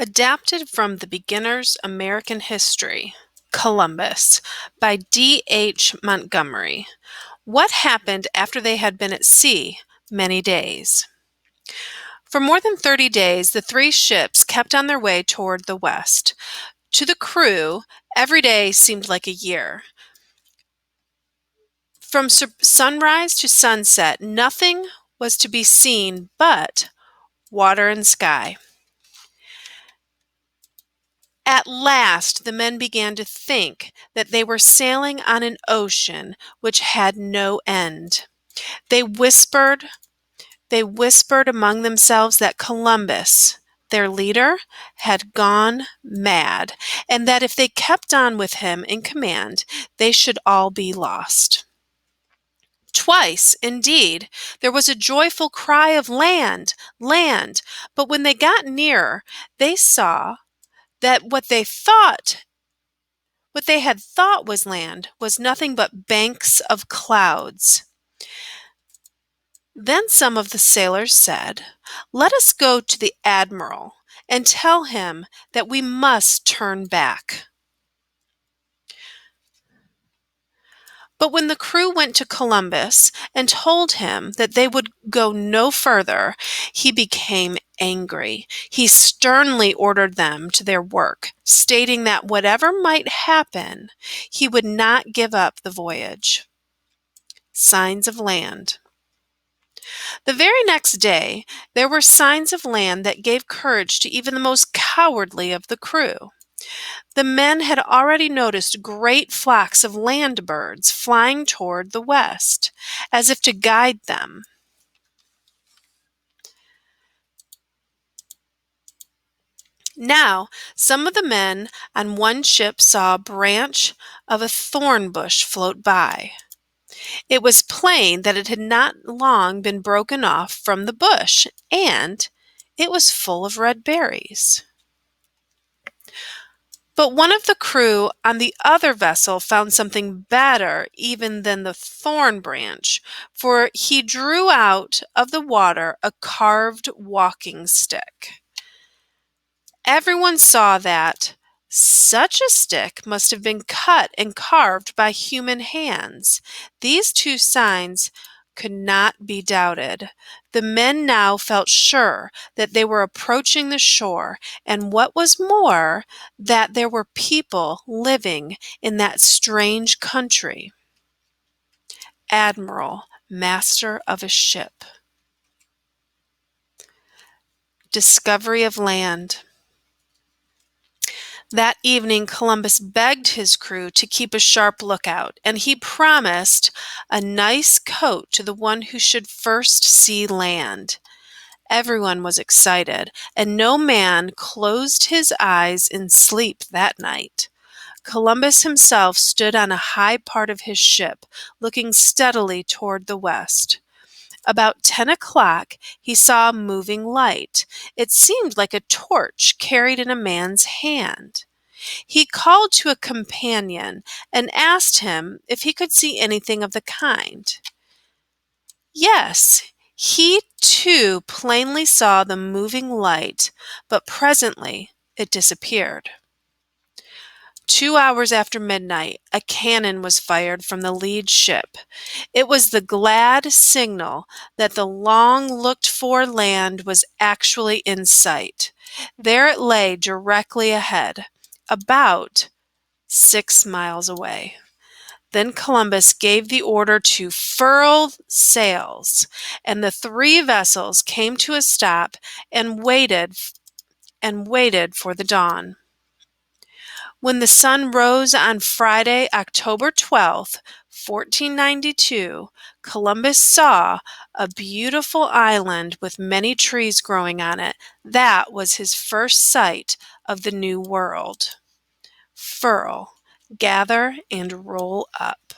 Adapted from The Beginner's American History, Columbus, by D. H. Montgomery. What happened after they had been at sea many days? For more than 30 days, the three ships kept on their way toward the west. To the crew, every day seemed like a year. From sunrise to sunset, nothing was to be seen but water and sky. At last the men began to think that they were sailing on an ocean which had no end. They whispered among themselves that Columbus, their leader, had gone mad, and that if they kept on with him in command, they should all be lost. Twice, indeed, there was a joyful cry of land, land, but when they got nearer, they saw that what they had thought was land was nothing but banks of clouds. Then some of the sailors said, "Let us go to the admiral and tell him that we must turn back." But when the crew went to Columbus and told him that they would go no further, he became angry. He sternly ordered them to their work, stating that whatever might happen, he would not give up the voyage. Signs of land. The very next day, there were signs of land that gave courage to even the most cowardly of the crew. The men had already noticed great flocks of land birds flying toward the west, as if to guide them. Now, some of the men on one ship saw a branch of a thorn bush float by. It was plain that it had not long been broken off from the bush, and it was full of red berries. But one of the crew on the other vessel found something better even than the thorn branch, for he drew out of the water a carved walking stick. Everyone saw that such a stick must have been cut and carved by human hands. These two signs could not be doubted. The men now felt sure that they were approaching the shore, and what was more, that there were people living in that strange country. Admiral, master of a ship. Discovery of land. That evening Columbus begged his crew to keep a sharp lookout, and he promised a nice coat to the one who should first see land. Everyone was excited, and no man closed his eyes in sleep that night. Columbus himself stood on a high part of his ship, looking steadily toward the west. About 10 o'clock, he saw a moving light. It seemed like a torch carried in a man's hand. He called to a companion and asked him if he could see anything of the kind. Yes, he too plainly saw the moving light, but presently it disappeared. 2 hours after midnight, a cannon was fired from the lead ship. It was the glad signal that the long-looked-for land was actually in sight. There it lay directly ahead, about 6 miles away. Then Columbus gave the order to furl sails, and the three vessels came to a stop and waited for the dawn. When the sun rose on Friday, October 12th, 1492, Columbus saw a beautiful island with many trees growing on it. That was his first sight of the New World. Furl, gather and roll up.